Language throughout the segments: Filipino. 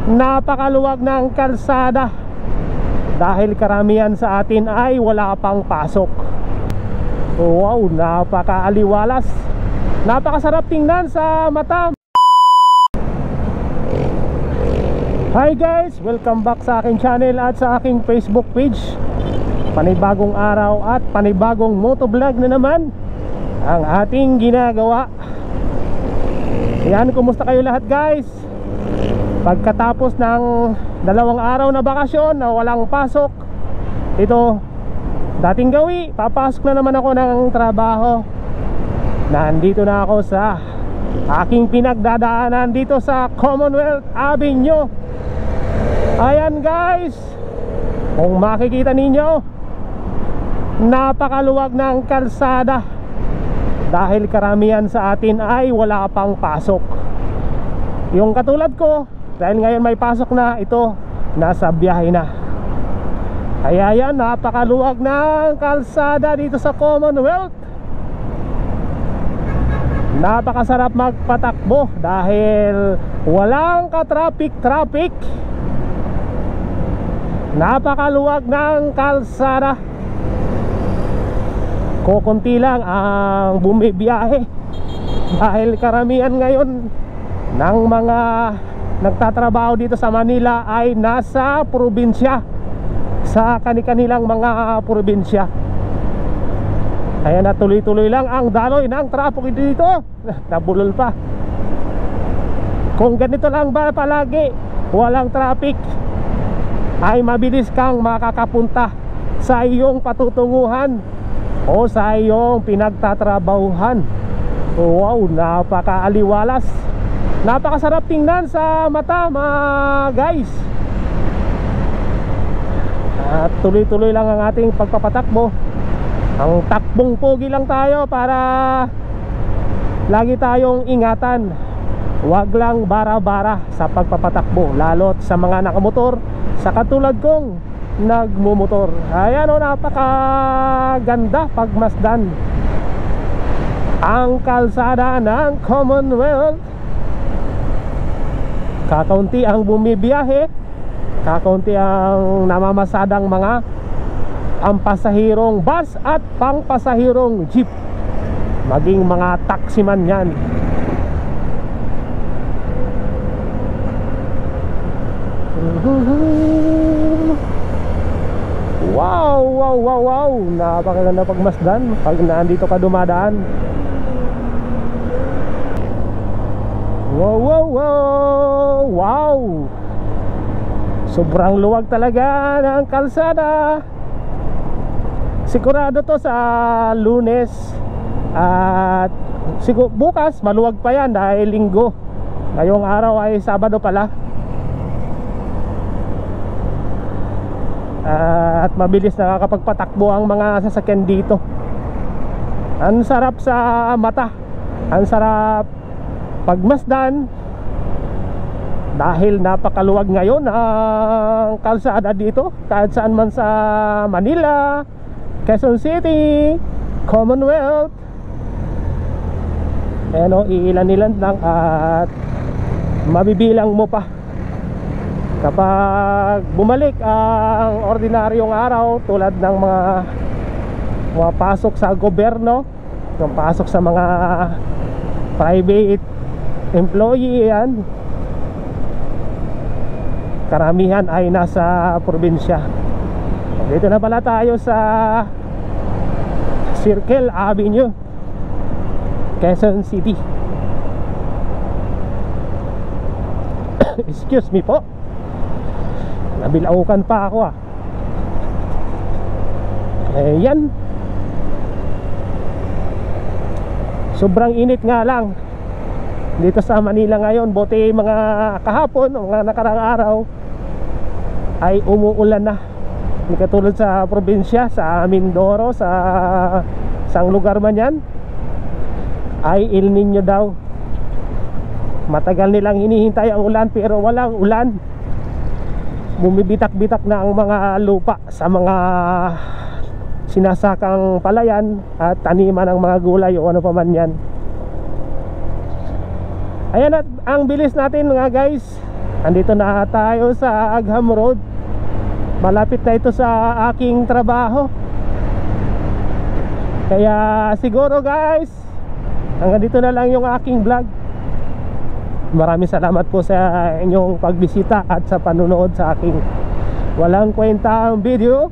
Napakaluwag ng kalsada dahil karamihan sa atin ay wala pang pasok. Wow, napakaaliwalas, napakasarap tingnan sa mata. Hi guys, welcome back sa aking channel at sa aking Facebook page. Panibagong araw at panibagong motovlog na naman ang ating ginagawa. Yan, kumusta kayo lahat guys? Pagkatapos ng 2 araw na bakasyon na walang pasok, ito dating gawi, papasok na naman ako ng trabaho. Nandito na ako sa aking pinagdadaanan dito sa Commonwealth Avenue. Ayan guys, kung makikita ninyo, napakaluwag ng kalsada dahil karamihan sa atin ay wala pang pasok. Yung katulad ko, dahil ngayon may pasok na, ito nasa biyahe na. Kaya yan, napakaluwag ng kalsada dito sa Commonwealth. Napakasarap magpatakbo dahil walang ka-traffic. Napakaluwag ng kalsada. Kukunti lang ang bumibiyahe dahil karamihan ngayon ng mga nagtatrabaho dito sa Manila ay nasa probinsya, sa kani-kanilang mga probinsya. Ayan, na tuloy-tuloy lang ang daloy ng traffic dito. Nabulol pa. Kung ganito lang ba palagi, walang traffic, ay mabilis kang makakapunta sa iyong patutunguhan o sa iyong pinagtatrabahuhan. Wow, napakaaliwalas, napakasarap tingnan sa mata mga guys. At tuloy-tuloy lang ang ating pagpapatakbo. Ang takbong pogi lang tayo para lagi tayong ingatan. Huwag lang bara-bara sa pagpapatakbo, lalo't sa mga nakamotor, sa katulad kong nagmumotor. Ayan o, napakaganda pagmasdan ang kalsada ng Commonwealth. Kakaunti ang bumibiyahe, kakaunti ang namamasadang mga pampasahirong bus at pangpasahirong jeep, maging mga taxi man yan. Wow, napakaganda pagmasdan pag nandito ka dumadaan. Wow, sobrang luwag talaga ng kalsada. Sigurado to sa Lunes at bukas maluwag pa yan dahil linggo. Ngayong araw ay Sabado pala. At mabilis nakakapagpatakbo ang mga sasakyan dito. Ang sarap sa mata, ang sarap pagmasdan dahil napakaluwag ngayon ang kalsada dito. Kahit saan man sa Manila, Quezon City, Commonwealth. Ayan o, iilan-ilan lang at mabibilang mo pa kapag bumalik ang ordinaryong araw, tulad ng mga pasok sa gobyerno, yung pasok sa mga private employee. Yan, karamihan ay nasa probinsya. Dito na pala tayo sa Circle Avenue, Quezon City. Excuse me po, nabilaukan pa ako Ayan, sobrang init nga lang dito sa Manila ngayon. Buti mga kahapon, mga nakarang araw ay umuulan na. Hindi katulad sa probinsya, sa Mindoro, sa isang lugar man yan ay El Nino daw. Matagal nilang hinihintay ang ulan pero walang ulan. Bumibitak-bitak na ang mga lupa sa mga sinasakang palayan at taniman ng mga gulay o ano pa man yan. Ayan, at ang bilis natin mga guys. Andito na tayo sa Agham Road. Malapit na ito sa aking trabaho. Kaya siguro guys, hanggang dito na lang yung aking vlog. Maraming salamat po sa inyong pagbisita at sa panunood sa aking walang kwentang video.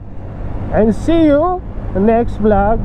And see you next vlog.